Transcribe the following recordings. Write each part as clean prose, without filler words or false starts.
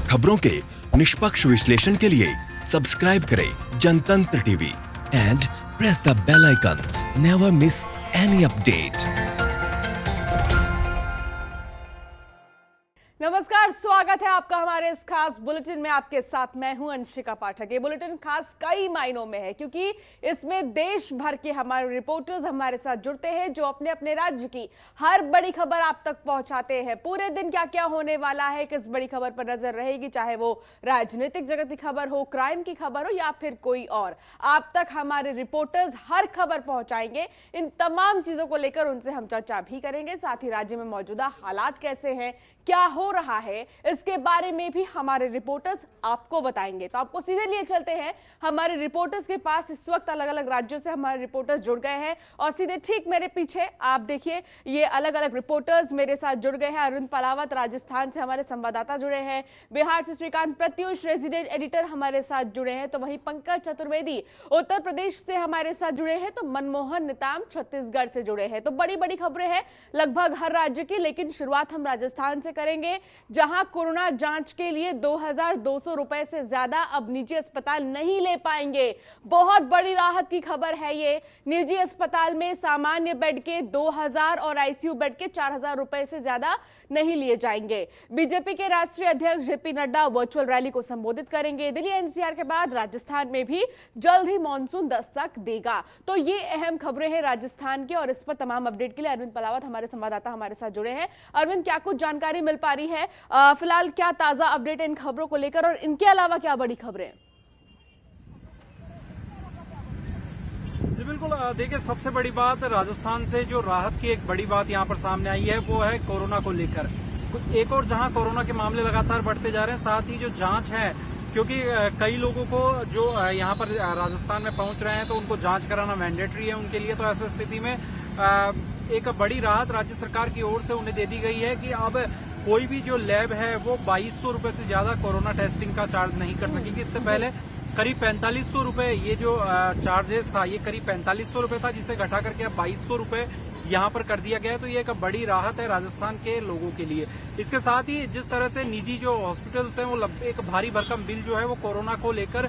खबरों के निष्पक्ष विश्लेषण के लिए सब्सक्राइब करें Jantantra TV and press the bell icon. Never miss any update. नमस्कार, स्वागत है आपका हमारे इस खास बुलेटिन में। आपके साथ मैं हूं अंशिका पाठक। ये बुलेटिन खास कई मायनों में है क्योंकि इसमें देश भर के हमारे रिपोर्टर्स हमारे साथ जुड़ते हैं जो अपने अपने राज्य की हर बड़ी खबर आप तक पहुंचाते हैं। पूरे दिन क्या क्या होने वाला है, किस बड़ी खबर पर नजर रहेगी, चाहे वो राजनीतिक जगत की खबर हो, क्राइम की खबर हो या फिर कोई और, आप तक हमारे रिपोर्टर्स हर खबर पहुंचाएंगे। इन तमाम चीजों को लेकर उनसे हम चर्चा भी करेंगे। साथ ही राज्य में मौजूदा हालात कैसे हैं, क्या हो रहा है, इसके बारे में भी हमारे रिपोर्टर्स आपको बताएंगे। तो आपको सीधे लिए चलते हैं हमारे रिपोर्टर्स के पास। इस वक्त अलग अलग राज्यों से हमारे रिपोर्टर्स जुड़ गए हैं और सीधे ठीक मेरे पीछे आप देखिए ये अलग अलग रिपोर्टर्स मेरे साथ जुड़ गए हैं। अरविंद पलावत राजस्थान से हमारे संवाददाता जुड़े हैं, बिहार से श्रीकांत प्रत्युष रेजिडेंट एडिटर हमारे साथ जुड़े हैं, तो वहीं पंकज चतुर्वेदी उत्तर प्रदेश से हमारे साथ जुड़े हैं, तो मनमोहन निताम छत्तीसगढ़ से जुड़े हैं। तो बड़ी बड़ी खबरें हैं लगभग हर राज्य की, लेकिन शुरुआत हम राजस्थान से करेंगे जहां कोरोना जांच के लिए 2200 रुपए से ज्यादा अब निजी अस्पताल नहीं ले पाएंगे। बहुत बड़ी राहत की खबर है ये। निजी अस्पताल में सामान्य बेड के 2000 और आईसीयू बेड के 4000 रुपए से ज्यादा नहीं लिए जाएंगे। बीजेपी के राष्ट्रीय अध्यक्ष जेपी नड्डा वर्चुअल रैली को संबोधित करेंगे। दिल्ली एनसीआर के बाद राजस्थान में भी जल्द ही मॉनसून दस्तक देगा। तो ये अहम खबरें हैं राजस्थान की और इस पर तमाम अपडेट के लिए अरविंद पलावत हमारे संवाददाता हमारे साथ जुड़े हैं। अरविंद, क्या कुछ जानकारी मिल पा रही है फिलहाल, क्या ताजा अपडेट इन खबरों को लेकर और इनके अलावा क्या बड़ी खबरें? जी बिल्कुल, देखिए सबसे बड़ी बात राजस्थान से जो राहत की एक बड़ी बात यहां पर सामने आई है वो है कोरोना को लेकर। एक और जहां कोरोना के मामले लगातार बढ़ते जा रहे हैं, साथ ही जो जांच है, क्योंकि कई लोगों को जो यहां पर राजस्थान में पहुंच रहे हैं तो उनको जांच कराना मैंडेटरी है उनके लिए। तो ऐसी स्थिति में एक बड़ी राहत राज्य सरकार की ओर से उन्हें दे दी गई है कि अब कोई भी जो लैब है वो 2200 रुपए से ज्यादा कोरोना टेस्टिंग का चार्ज नहीं कर सकेगी। इससे पहले करीब 4500 रुपए ये जो चार्जेस था, ये करीब 4500 रुपए था, जिसे घटा करके अब 2200 रुपए यहाँ पर कर दिया गया है। तो ये एक बड़ी राहत है राजस्थान के लोगों के लिए। इसके साथ ही जिस तरह से निजी जो हॉस्पिटल्स हैं वो एक भारी भरकम बिल जो है वो कोरोना को लेकर,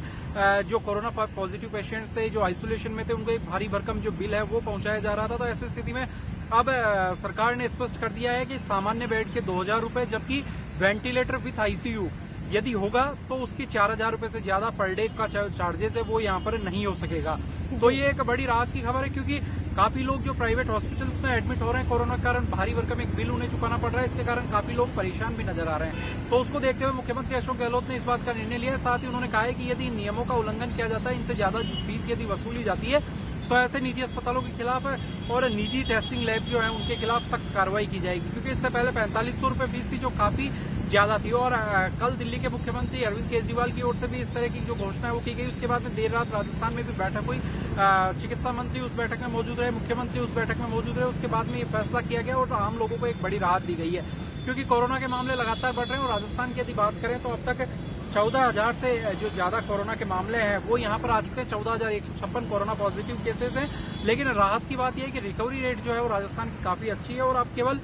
जो कोरोना पॉजिटिव पेशेंट्स थे जो आइसोलेशन में थे उनको एक भारी भरकम जो बिल है वो पहुंचाया जा रहा था। तो ऐसी स्थिति में अब सरकार ने स्पष्ट कर दिया है कि सामान्य बेड के 2000 रुपए, जबकि वेंटिलेटर विथ आईसीयू यदि होगा तो उसकी 4000 रुपए से ज्यादा पर डे का चार्जेस है वो यहाँ पर नहीं हो सकेगा। तो ये एक बड़ी राहत की खबर है क्योंकि काफी लोग जो प्राइवेट हॉस्पिटल्स में एडमिट हो रहे हैं कोरोना के कारण, भारी भरकम एक बिल उन्हें चुकाना पड़ रहा है। इसके कारण काफी लोग परेशान भी नजर आ रहे हैं। तो उसको देखते हुए मुख्यमंत्री अशोक गहलोत ने इस बात का निर्णय लिया है। साथ ही उन्होंने कहा है कि यदि नियमों का उल्लंघन किया जाता है, इनसे ज्यादा फीस यदि वसूली जाती है तो ऐसे निजी अस्पतालों के खिलाफ और निजी टेस्टिंग लैब जो है उनके खिलाफ सख्त कार्रवाई की जाएगी, क्योंकि इससे पहले 4500 रुपए फीस थी जो काफी ज्यादा थी। और कल दिल्ली के मुख्यमंत्री अरविंद केजरीवाल की ओर से भी इस तरह की जो घोषणा है वो की गई। उसके बाद में देर रात राजस्थान में भी बैठक हुई। चिकित्सा मंत्री उस बैठक में मौजूद रहे, मुख्यमंत्री उस बैठक में मौजूद रहे। उसके बाद में ये फैसला किया गया और आम लोगों को एक बड़ी राहत दी गई है, क्योंकि कोरोना के मामले लगातार बढ़ रहे हैं। और राजस्थान की यदि बात करें तो अब तक 14,000 से जो ज्यादा कोरोना के मामले हैं वो यहाँ पर आ चुके हैं। 14,156 कोरोना पॉजिटिव केसेस हैं। लेकिन राहत की बात यह है कि रिकवरी रेट जो है वो राजस्थान की काफी अच्छी है और अब केवल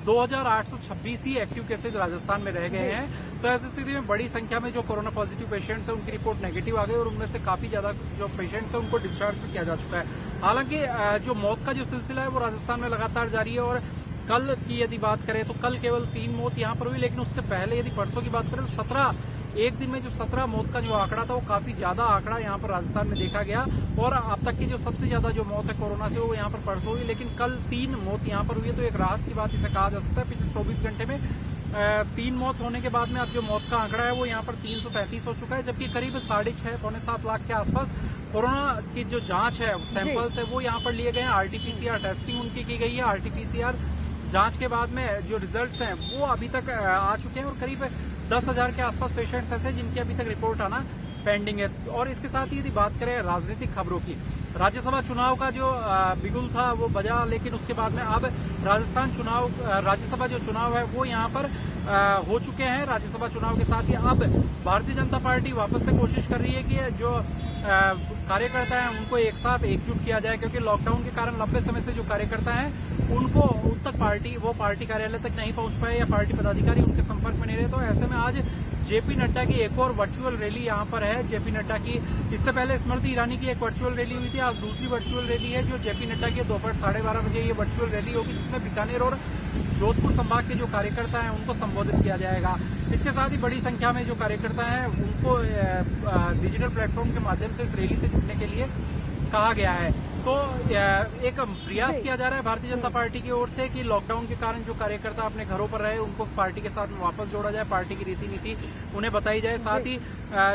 2826 ही एक्टिव केसेज राजस्थान में रह गए हैं। तो ऐसी स्थिति में बड़ी संख्या में जो कोरोना पॉजिटिव पेशेंट्स हैं उनकी रिपोर्ट नेगेटिव आ गई और उनमें से काफी ज्यादा जो पेशेंट्स हैं उनको डिस्चार्ज भी किया जा चुका है। हालांकि जो मौत का जो सिलसिला है वो राजस्थान में लगातार जारी है। और कल की यदि बात करें तो कल केवल 3 मौत यहाँ पर हुई, लेकिन उससे पहले यदि परसों की बात करें तो 17 एक दिन में जो 17 मौत का जो आंकड़ा था वो काफी ज्यादा आंकड़ा यहाँ पर राजस्थान में देखा गया। और अब तक की जो सबसे ज्यादा जो मौत है कोरोना से वो यहाँ पर परसों हुई, लेकिन कल 3 मौत यहाँ पर हुई है। तो एक राहत की बात इसे कहा जा सकता है। पिछले 24 घंटे में 3 मौत होने के बाद में अब जो मौत का आंकड़ा है वो यहाँ पर 333 हो चुका है, जबकि करीब 6.5 पौने 7 लाख के आसपास कोरोना की जो जांच है सैंपल्स है वो यहाँ पर लिए गए हैं। आरटीपीसीआर टेस्टिंग उनकी की गई है। आरटीपीसीआर जांच के बाद में जो रिजल्ट्स हैं वो अभी तक आ चुके हैं और करीब 10,000 के आसपास पेशेंट्स ऐसे जिनकी अभी तक रिपोर्ट आना पेंडिंग है। और इसके साथ ही यदि बात करें राजनीतिक खबरों की, राज्यसभा चुनाव का जो बिगुल था वो बजा, लेकिन उसके बाद में अब राज्यसभा जो चुनाव है वो यहाँ पर हो चुके हैं। राज्यसभा चुनाव के साथ ही अब भारतीय जनता पार्टी वापस से कोशिश कर रही है कि जो कार्यकर्ता हैं उनको एक साथ एकजुट किया जाए, क्योंकि लॉकडाउन के कारण लंबे समय से जो कार्यकर्ता हैं उनको उन तक पार्टी कार्यालय तक नहीं पहुंच पाए या पार्टी पदाधिकारी उनके संपर्क में नहीं रहे। तो ऐसे में आज जेपी नड्डा की एक और वर्चुअल रैली यहाँ पर है। जेपी नड्डा की इससे पहले स्मृति ईरानी की एक वर्चुअल रैली हुई थी, आज दूसरी वर्चुअल रैली है जो जेपी नड्डा की दोपहर 12:30 बजे ये वर्चुअल रैली होगी, जिसमें बीकानेर और जोधपुर संभाग के जो कार्यकर्ता हैं उनको संबोधित किया जाएगा। इसके साथ ही बड़ी संख्या में जो कार्यकर्ता हैं उनको डिजिटल प्लेटफॉर्म के माध्यम से इस रैली से जुड़ने के लिए कहा गया है। तो एक प्रयास किया जा रहा है भारतीय जनता पार्टी की ओर से कि लॉकडाउन के कारण जो कार्यकर्ता अपने घरों पर रहे उनको पार्टी के साथ में वापस जोड़ा जाए, पार्टी की रीति नीति उन्हें बताई जाए। साथ ही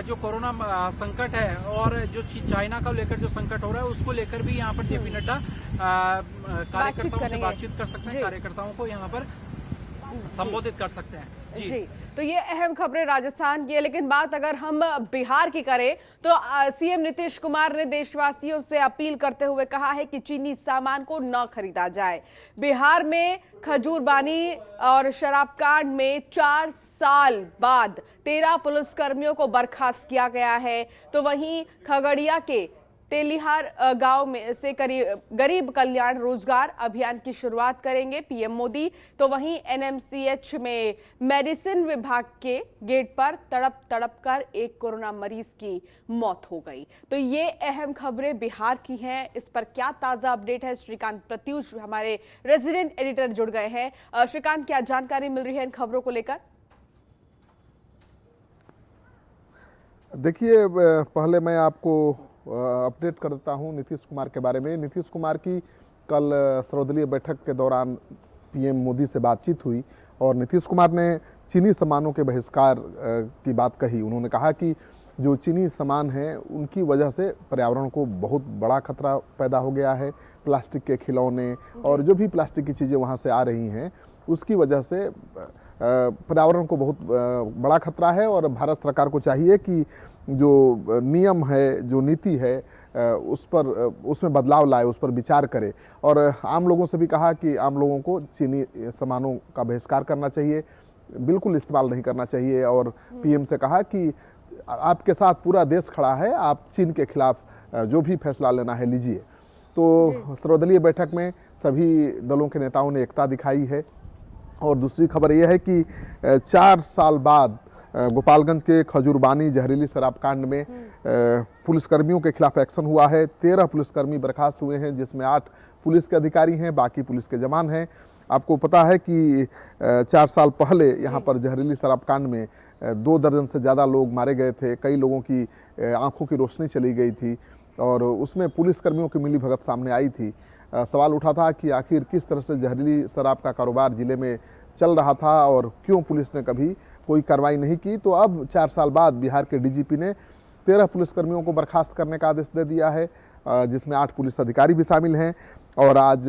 जो कोरोना संकट है और जो चाइना का लेकर जो संकट हो रहा है उसको लेकर भी यहाँ पर जेपी नड्डा कार्यकर्ताओं से बातचीत कर सकते हैं, कार्यकर्ताओं को यहाँ पर संबोधित कर सकते हैं। जी, तो ये अहम खबरें राजस्थान की है। लेकिन बात अगर हम बिहार की करें तो सीएम नीतीश कुमार ने देशवासियों से अपील करते हुए कहा है कि चीनी सामान को न खरीदा जाए। बिहार में खजूरबानी और शराब कांड में 4 साल बाद 13 पुलिसकर्मियों को बर्खास्त किया गया है। तो वहीं खगड़िया के तेलिहार गांव में से गरीब कल्याण रोजगार अभियान की शुरुआत करेंगे पीएम मोदी। तो वहीं एनएमसीएच में मेडिसिन विभाग के गेट पर तड़प तड़प कर एक कोरोना मरीज की मौत हो गई। तो ये अहम खबरें बिहार की हैं। इस पर क्या ताजा अपडेट है, श्रीकांत प्रत्यूष हमारे रेजिडेंट एडिटर जुड़ गए हैं। श्रीकांत, क्या जानकारी मिल रही है इन खबरों को लेकर? देखिए, पहले मैं आपको अपडेट कर देता हूं नीतीश कुमार के बारे में। नीतीश कुमार की कल सर्वदलीय बैठक के दौरान पीएम मोदी से बातचीत हुई और नीतीश कुमार ने चीनी सामानों के बहिष्कार की बात कही। उन्होंने कहा कि जो चीनी सामान हैं उनकी वजह से पर्यावरण को बहुत बड़ा खतरा पैदा हो गया है। प्लास्टिक के खिलौने और जो भी प्लास्टिक की चीज़ें वहाँ से आ रही हैं उसकी वजह से पर्यावरण को बहुत बड़ा खतरा है और भारत सरकार को चाहिए कि जो नियम है, जो नीति है, उसमें बदलाव लाए, उस पर विचार करे। और आम लोगों से भी कहा कि आम लोगों को चीनी सामानों का बहिष्कार करना चाहिए, बिल्कुल इस्तेमाल नहीं करना चाहिए। और पीएम से कहा कि आपके साथ पूरा देश खड़ा है, आप चीन के खिलाफ जो भी फैसला लेना है लीजिए। तो सर्वदलीय बैठक में सभी दलों के नेताओं ने एकता दिखाई है। और दूसरी खबर यह है कि 4 साल बाद गोपालगंज के खजूरबानी जहरीली शराब कांड में पुलिसकर्मियों के खिलाफ एक्शन हुआ है। 13 पुलिसकर्मी बर्खास्त हुए हैं, जिसमें 8 पुलिस के अधिकारी हैं, बाकी पुलिस के जवान हैं। आपको पता है कि 4 साल पहले यहाँ पर जहरीली शराब कांड में 2 दर्जन से ज़्यादा लोग मारे गए थे, कई लोगों की आंखों की रोशनी चली गई थी और उसमें पुलिसकर्मियों की मिलीभगत सामने आई थी। सवाल उठा था कि आखिर किस तरह से जहरीली शराब का कारोबार जिले में चल रहा था और क्यों पुलिस ने कभी कोई कार्रवाई नहीं की। तो अब 4 साल बाद बिहार के डीजीपी ने 13 पुलिसकर्मियों को बर्खास्त करने का आदेश दे दिया है, जिसमें 8 पुलिस अधिकारी भी शामिल हैं। और आज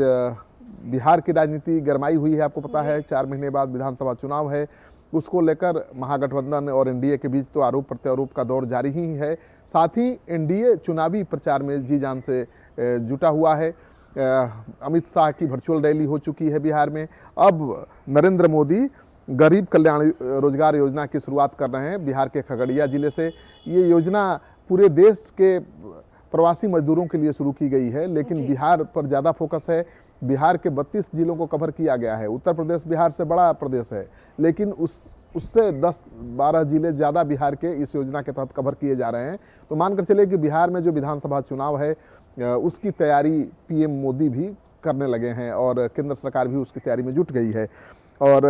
बिहार की राजनीति गरमाई हुई है। आपको पता है 4 महीने बाद विधानसभा चुनाव है, उसको लेकर महागठबंधन और एनडीए के बीच तो आरोप प्रत्यारोप का दौर जारी ही है। साथ ही एनडीए चुनावी प्रचार में जी जान से जुटा हुआ है। अमित शाह की वर्चुअल रैली हो चुकी है बिहार में। अब नरेंद्र मोदी गरीब कल्याण रोजगार योजना की शुरुआत कर रहे हैं बिहार के खगड़िया जिले से। ये योजना पूरे देश के प्रवासी मजदूरों के लिए शुरू की गई है, लेकिन बिहार पर ज़्यादा फोकस है। बिहार के 32 जिलों को कवर किया गया है। उत्तर प्रदेश बिहार से बड़ा प्रदेश है, लेकिन उससे 10-12 जिले ज़्यादा बिहार के इस योजना के तहत कवर किए जा रहे हैं। तो मानकर चले कि बिहार में जो विधानसभा चुनाव है उसकी तैयारी पीएम मोदी भी करने लगे हैं और केंद्र सरकार भी उसकी तैयारी में जुट गई है। और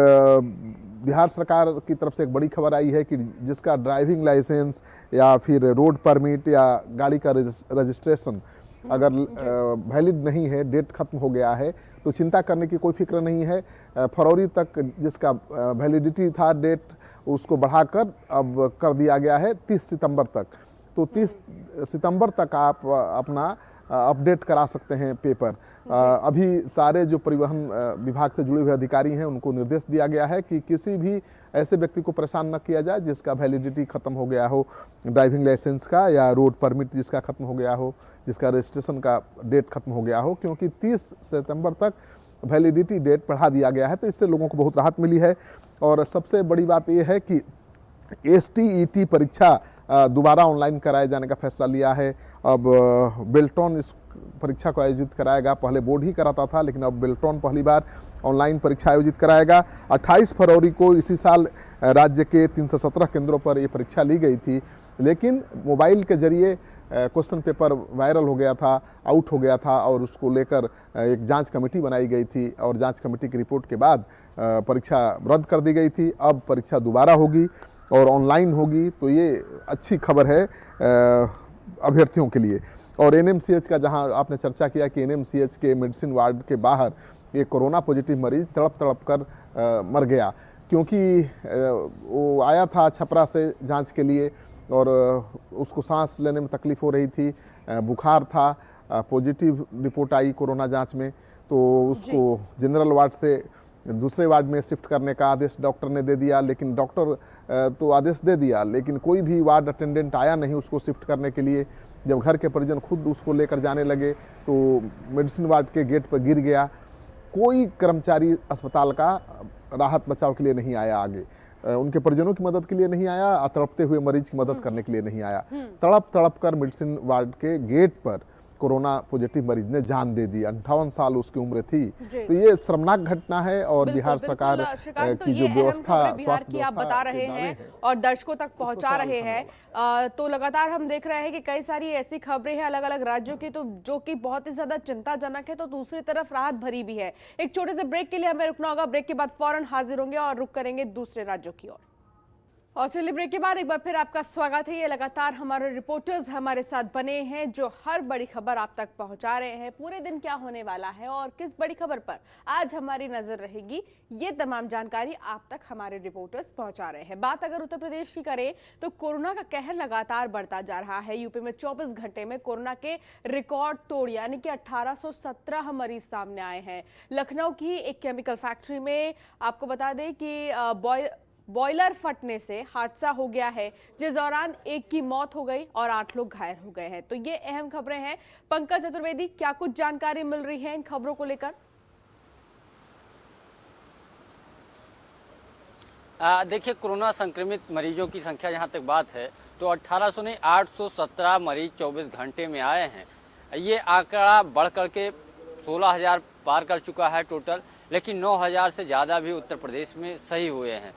बिहार सरकार की तरफ से एक बड़ी खबर आई है कि जिसका ड्राइविंग लाइसेंस या फिर रोड परमिट या गाड़ी का रजिस्ट्रेशन अगर वैलिड नहीं है, डेट खत्म हो गया है, तो चिंता करने की कोई फिक्र नहीं है। फरवरी तक जिसका वैलिडिटी था डेट, उसको बढ़ाकर अब कर दिया गया है 30 सितंबर तक। तो 30 सितंबर तक आप अपना अपडेट करा सकते हैं पेपर। अभी सारे जो परिवहन विभाग से जुड़े हुए अधिकारी हैं उनको निर्देश दिया गया है कि किसी भी ऐसे व्यक्ति को परेशान न किया जाए जिसका वैलिडिटी खत्म हो गया हो, ड्राइविंग लाइसेंस का या रोड परमिट जिसका खत्म हो गया हो, जिसका रजिस्ट्रेशन का डेट खत्म हो गया हो, क्योंकि 30 सितंबर तक वैलिडिटी डेट बढ़ा दिया गया है। तो इससे लोगों को बहुत राहत मिली है। और सबसे बड़ी बात यह है कि STET परीक्षा दोबारा ऑनलाइन कराए जाने का फैसला लिया है। अब बेल्टॉन परीक्षा को आयोजित कराएगा। पहले बोर्ड ही कराता था, लेकिन अब बेल्ट्रॉन पहली बार ऑनलाइन परीक्षा आयोजित कराएगा। 28 फरवरी को इसी साल राज्य के 317 केंद्रों पर ये परीक्षा ली गई थी, लेकिन मोबाइल के जरिए क्वेश्चन पेपर वायरल हो गया था, आउट हो गया था और उसको लेकर एक जांच कमेटी बनाई गई थी और जांच कमेटी की रिपोर्ट के बाद परीक्षा रद्द कर दी गई थी। अब परीक्षा दोबारा होगी और ऑनलाइन होगी, तो ये अच्छी खबर है अभ्यर्थियों के लिए। और एनएमसीएच का, जहां आपने चर्चा किया कि एनएमसीएच के मेडिसिन वार्ड के बाहर ये कोरोना पॉजिटिव मरीज तड़प तड़प कर मर गया, क्योंकि वो आया था छपरा से जांच के लिए और उसको सांस लेने में तकलीफ हो रही थी, बुखार था, पॉजिटिव रिपोर्ट आई कोरोना जांच में, तो उसको जनरल वार्ड से दूसरे वार्ड में शिफ्ट करने का आदेश डॉक्टर ने दे दिया। लेकिन डॉक्टर तो आदेश दे दिया, लेकिन कोई भी वार्ड अटेंडेंट आया नहीं उसको शिफ्ट करने के लिए। जब घर के परिजन खुद उसको लेकर जाने लगे तो मेडिसिन वार्ड के गेट पर गिर गया। कोई कर्मचारी अस्पताल का राहत बचाव के लिए नहीं आया, आगे उनके परिजनों की मदद के लिए नहीं आया, तड़पते हुए मरीज की मदद करने के लिए नहीं आया। तड़प तड़प कर मेडिसिन वार्ड के गेट पर कोरोना पॉजिटिव मरीज ने जान दे दी। 58 साल उसकी उम्र थी। तो ये शर्मनाक घटना है और बिहार सरकार की जो व्यवस्था, बिहार की आप बता रहे हैं और दर्शकों तक पहुंचा रहे हैं, तो लगातार हम देख रहे हैं कि कई सारी ऐसी खबरें हैं अलग अलग राज्यों की, तो जो कि बहुत ही ज्यादा चिंताजनक है, तो दूसरी तरफ राहत भरी भी है। एक छोटे से ब्रेक के लिए हमें रुकना होगा, ब्रेक के बाद फौरन हाजिर होंगे और रुक करेंगे दूसरे राज्यों की ओर। और चलिए ब्रेक के बाद एक बार फिर आपका स्वागत है। ये लगातार हमारे रिपोर्टर्स हमारे साथ बने हैं जो हर बड़ी खबर आप तक पहुंचा रहे हैं। पूरे दिन क्या होने वाला है और किस बड़ी खबर पर आज हमारी नजर रहेगी, ये तमाम जानकारी आप तक हमारे रिपोर्टर्स पहुंचा रहे हैं। बात अगर उत्तर प्रदेश की करें तो कोरोना का कहर लगातार बढ़ता जा रहा है। यूपी में 24 घंटे में कोरोना के रिकॉर्ड तोड़ यानी कि 1817 मरीज सामने आए हैं। लखनऊ की एक केमिकल फैक्ट्री में आपको बता दें कि बॉयलर फटने से हादसा हो गया है, जिस दौरान एक की मौत हो गई और 8 लोग घायल हो गए हैं। तो ये अहम खबरें हैं। पंकज चतुर्वेदी, क्या कुछ जानकारी मिल रही है इन खबरों को लेकर? देखिए, कोरोना संक्रमित मरीजों की संख्या जहां तक बात है तो 1800 ने 817 मरीज 24 घंटे में आए हैं। ये आंकड़ा बढ़ करके 16,000 पार कर चुका है टोटल, लेकिन 9,000 से ज़्यादा भी उत्तर प्रदेश में सही हुए हैं।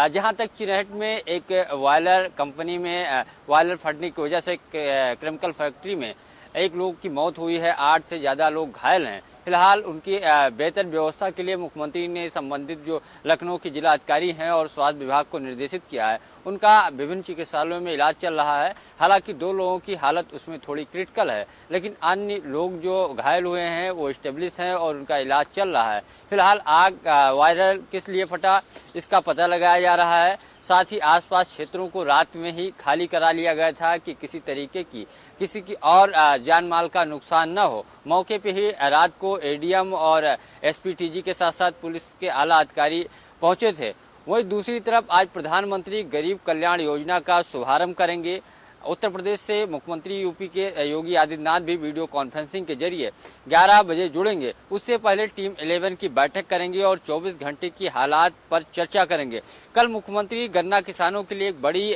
जहां तक चिरहट में एक बॉयलर कंपनी में बॉयलर फटने की वजह से केमिकल फैक्ट्री में एक लोग की मौत हुई है, 8 से ज़्यादा लोग घायल हैं। फिलहाल उनकी बेहतर व्यवस्था के लिए मुख्यमंत्री ने संबंधित जो लखनऊ के जिला अधिकारी हैं और स्वास्थ्य विभाग को निर्देशित किया है, उनका विभिन्न चिकित्सालयों में इलाज चल रहा है। हालांकि 2 लोगों की हालत उसमें थोड़ी क्रिटिकल है, लेकिन अन्य लोग जो घायल हुए हैं वो स्टेबलिश हैं और उनका इलाज चल रहा है। फिलहाल आग वायरल किस लिए फटा इसका पता लगाया जा रहा है। साथ ही आसपास क्षेत्रों को रात में ही खाली करा लिया गया था कि किसी तरीके की किसी की और जान माल का नुकसान न हो। मौके पे ही रात को एडीएम और एसपीटीजी के साथ साथ पुलिस के आला अधिकारी पहुंचे थे। वहीं दूसरी तरफ आज प्रधानमंत्री गरीब कल्याण योजना का शुभारंभ करेंगे। उत्तर प्रदेश से मुख्यमंत्री यूपी के योगी आदित्यनाथ भी वीडियो कॉन्फ्रेंसिंग के जरिए 11 बजे जुड़ेंगे। उससे पहले टीम 11 की बैठक करेंगे और 24 घंटे की हालात पर चर्चा करेंगे। कल मुख्यमंत्री गन्ना किसानों के लिए एक बड़ी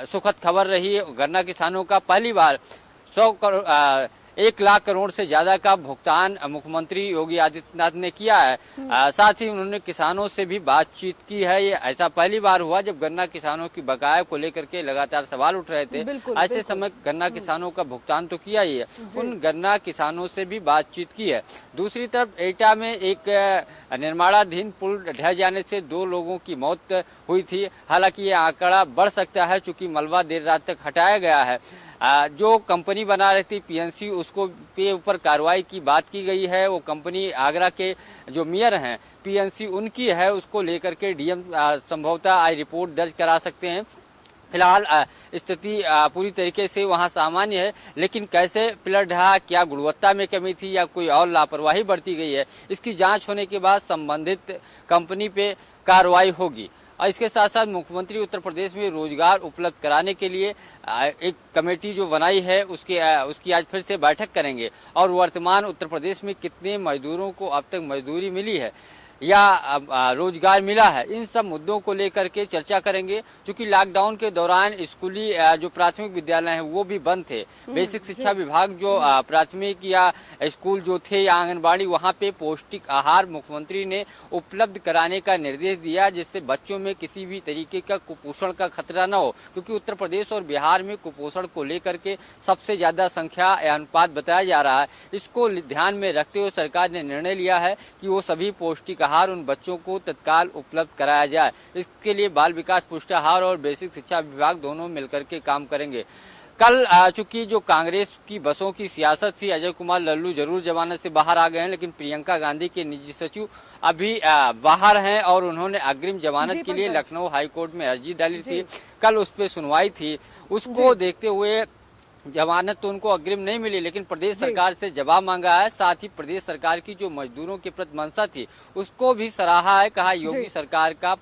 सुखद खबर रही। गन्ना किसानों का पहली बार 1 लाख करोड़ से ज्यादा का भुगतान मुख्यमंत्री योगी आदित्यनाथ ने किया है। साथ ही उन्होंने किसानों से भी बातचीत की है। ये ऐसा पहली बार हुआ जब गन्ना किसानों की बकाया को लेकर के लगातार सवाल उठ रहे थे। ऐसे समय गन्ना किसानों का भुगतान तो किया ही है, उन गन्ना किसानों से भी बातचीत की है। दूसरी तरफ एटा में एक निर्माणाधीन पुल ढह जाने से 2 लोगों की मौत हुई थी। हालांकि ये आंकड़ा बढ़ सकता है, चूंकि मलबा देर रात तक हटाया गया है। जो कंपनी बना रही थी पीएनसी, उसको पे ऊपर कार्रवाई की बात की गई है। वो कंपनी आगरा के जो मेयर हैं पीएनसी उनकी है, उसको लेकर के डीएम संभवतः आज रिपोर्ट दर्ज करा सकते हैं। फिलहाल स्थिति पूरी तरीके से वहां सामान्य है, लेकिन कैसे पिलर ढहा, क्या गुणवत्ता में कमी थी या कोई और लापरवाही बरती गई है, इसकी जांच होने के बाद संबंधित कंपनी पे कार्रवाई होगी। और इसके साथ साथ मुख्यमंत्री उत्तर प्रदेश में रोजगार उपलब्ध कराने के लिए एक कमेटी जो बनाई है उसकी आज फिर से बैठक करेंगे और वर्तमान उत्तर प्रदेश में कितने मजदूरों को अब तक मजदूरी मिली है या रोजगार मिला है, इन सब मुद्दों को लेकर के चर्चा करेंगे। क्योंकि लॉकडाउन के दौरान स्कूली जो प्राथमिक विद्यालय हैं वो भी बंद थे। बेसिक शिक्षा विभाग जो प्राथमिक या स्कूल जो थे या आंगनबाड़ी, वहाँ पे पौष्टिक आहार मुख्यमंत्री ने उपलब्ध कराने का निर्देश दिया, जिससे बच्चों में किसी भी तरीके का कुपोषण का खतरा न हो। क्योंकि उत्तर प्रदेश और बिहार में कुपोषण को लेकर के सबसे ज़्यादा संख्या या अनुपात बताया जा रहा है। इसको ध्यान में रखते हुए सरकार ने निर्णय लिया है कि वो सभी पौष्टिक आहार उन बच्चों को तत्काल उपलब्ध कराया जाए। इसके लिए बाल विकास पुष्टाहार और बेसिक शिक्षा विभाग दोनों मिलकर के काम करेंगे। कल चूंकि जो कांग्रेस की बसों की सियासत थी, अजय कुमार लल्लू जरूर जमानत से बाहर आ गए हैं, लेकिन प्रियंका गांधी के निजी सचिव अभी बाहर हैं और उन्होंने अग्रिम जमानत के लिए लखनऊ हाईकोर्ट में अर्जी डाली थी। कल उस पर सुनवाई थी, उसको देखते हुए जमानत तो उनको अग्रिम नहीं मिली, लेकिन प्रदेश सरकार से जवाब मांगा है। साथ ही प्रदेश सरकार की जो मजदूरों के प्रति मंशा थी उसको भी सराहा है। कहा योगी सरकार का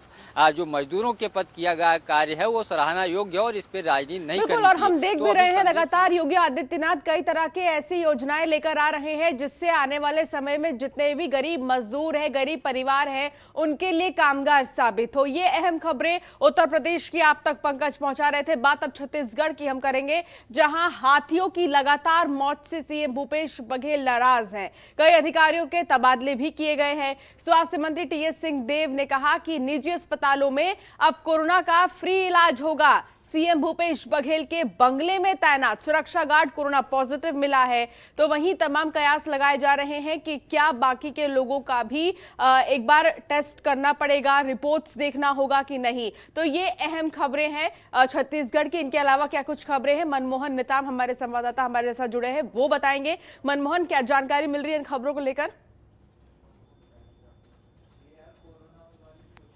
जो मजदूरों के पद किया गया कार्य है वो सराहना योग्य है और इस पर राजनीति नहीं करनी चाहिए। और हम देख भी रहे हैं लगातार योगी आदित्यनाथ कई तरह के ऐसी योजनाएं लेकर आ रहे हैं जिससे आने वाले समय में जितने भी गरीब मजदूर है, गरीब परिवार है, उनके लिए कामगार साबित हो। ये अहम खबरें उत्तर प्रदेश की आप तक पंकज पहुंचा रहे थे। बात अब छत्तीसगढ़ की हम करेंगे, जहां हाथियों की लगातार मौत से सीएम भूपेश बघेल नाराज हैं। कई अधिकारियों के तबादले भी किए गए हैं। स्वास्थ्य मंत्री टीएस सिंहदेव ने कहा कि निजी अस्पतालों में अब कोरोना का फ्री इलाज होगा। सीएम भूपेश बघेल के बंगले में तैनात सुरक्षा गार्ड कोरोना पॉजिटिव मिला है, तो वहीं तमाम कयास लगाए जा रहे हैं कि क्या बाकी के लोगों का भी एक बार टेस्ट करना पड़ेगा, रिपोर्ट्स देखना होगा कि नहीं। तो ये अहम खबरें हैं छत्तीसगढ़ की। इनके अलावा क्या कुछ खबरें हैं, मनमोहन नेताम हमारे संवाददाता हमारे साथ जुड़े हैं, वो बताएंगे। मनमोहन, क्या जानकारी मिल रही है इन खबरों को लेकर?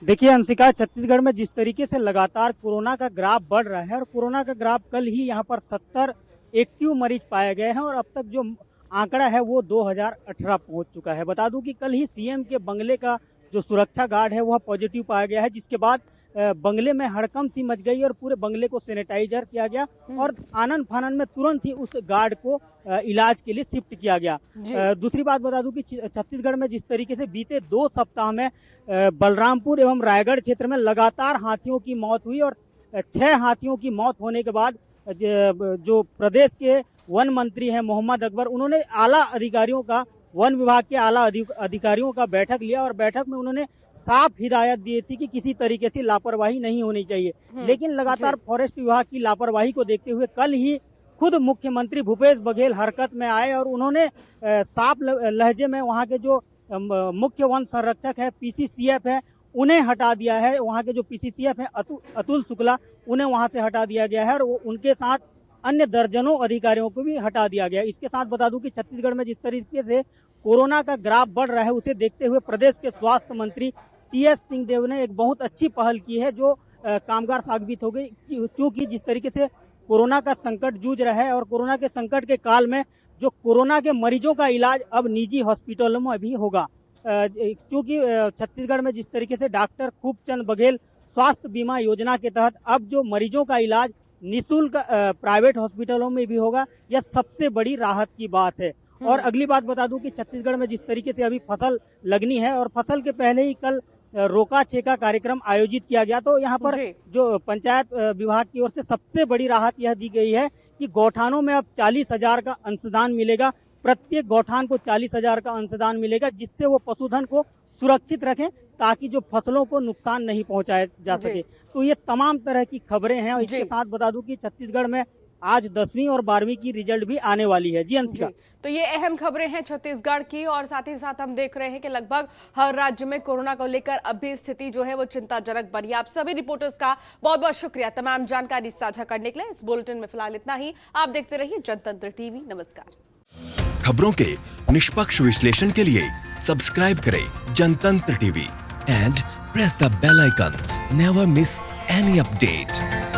देखिए अंशिका, छत्तीसगढ़ में जिस तरीके से लगातार कोरोना का ग्राफ बढ़ रहा है और कोरोना का ग्राफ कल ही यहाँ पर 70 एक्टिव मरीज पाए गए हैं और अब तक जो आंकड़ा है वो 2018 पहुंच चुका है। बता दूं कि कल ही सीएम के बंगले का जो सुरक्षा गार्ड है वह पॉजिटिव पाया गया है, जिसके बाद बंगले में हड़कंप सी मच गई और पूरे बंगले को सैनिटाइजर किया गया और आनन फानन में तुरंत ही उस गार्ड को इलाज के लिए शिफ्ट किया गया। दूसरी बात बता दूं कि छत्तीसगढ़ में जिस तरीके से बीते 2 सप्ताह में बलरामपुर एवं रायगढ़ क्षेत्र में लगातार हाथियों की मौत हुई और 6 हाथियों की मौत होने के बाद जो प्रदेश के वन मंत्री हैं मोहम्मद अकबर, उन्होंने आला अधिकारियों का, वन विभाग के आला अधिकारियों का बैठक लिया और बैठक में उन्होंने साफ हिदायत दी थी कि किसी तरीके से लापरवाही नहीं होनी चाहिए। लेकिन लगातार फॉरेस्ट विभाग की लापरवाही को देखते हुए कल ही खुद मुख्यमंत्री भूपेश बघेल हरकत में आए और उन्होंने साफ लहजे में वहां के जो मुख्य वन संरक्षक है, पीसीसीएफ है, उन्हें हटा दिया है। वहां के जो पीसीसीएफ है अतुल शुक्ला, उन्हें वहां से हटा दिया गया है और उनके साथ अन्य दर्जनों अधिकारियों को भी हटा दिया गया। इसके साथ बता दूं कि छत्तीसगढ़ में जिस तरीके से कोरोना का ग्राफ बढ़ रहा है उसे देखते हुए प्रदेश के स्वास्थ्य मंत्री टीएस सिंहदेव ने एक बहुत अच्छी पहल की है जो कामगार साबित हो गई। क्योंकि जिस तरीके से कोरोना का संकट जूझ रहा है और कोरोना के संकट के काल में जो कोरोना के मरीजों का इलाज अब निजी हॉस्पिटलों में भी होगा। क्योंकि छत्तीसगढ़ में जिस तरीके से डॉक्टर खूबचंद बघेल स्वास्थ्य बीमा योजना के तहत अब जो मरीजों का इलाज निःशुल्क प्राइवेट हॉस्पिटलों में भी होगा, यह सबसे बड़ी राहत की बात है। और अगली बात बता दूं कि छत्तीसगढ़ में जिस तरीके से अभी फसल लगनी है और फसल के पहले ही कल रोका छेका कार्यक्रम आयोजित किया गया, तो यहाँ पर जो पंचायत विभाग की ओर से सबसे बड़ी राहत यह दी गई है कि गौठानों में अब 40,000 का अंशदान मिलेगा। प्रत्येक गौठान को 40,000 का अंशदान मिलेगा, जिससे वो पशुधन को सुरक्षित रखें ताकि जो फसलों को नुकसान नहीं पहुंचाया जा सके। तो ये तमाम तरह की खबरें हैं और इसके साथ बता दूं कि छत्तीसगढ़ में आज 10वीं और 12वीं की रिजल्ट भी आने वाली है। जी अंशिका, तो ये अहम खबरें हैं छत्तीसगढ़ की और साथ ही साथ हम देख रहे हैं कि लगभग हर राज्य में कोरोना को लेकर अभी स्थिति जो है वो चिंताजनक बनी है। आप सभी रिपोर्टर्स का बहुत बहुत शुक्रिया तमाम जानकारी साझा करने के लिए। इस बुलेटिन में फिलहाल इतना ही। आप देखते रहिए जनतंत्र टीवी। नमस्कार। खबरों के निष्पक्ष विश्लेषण के लिए सब्सक्राइब करें Jantantra TV and press the bell icon. Never miss any update.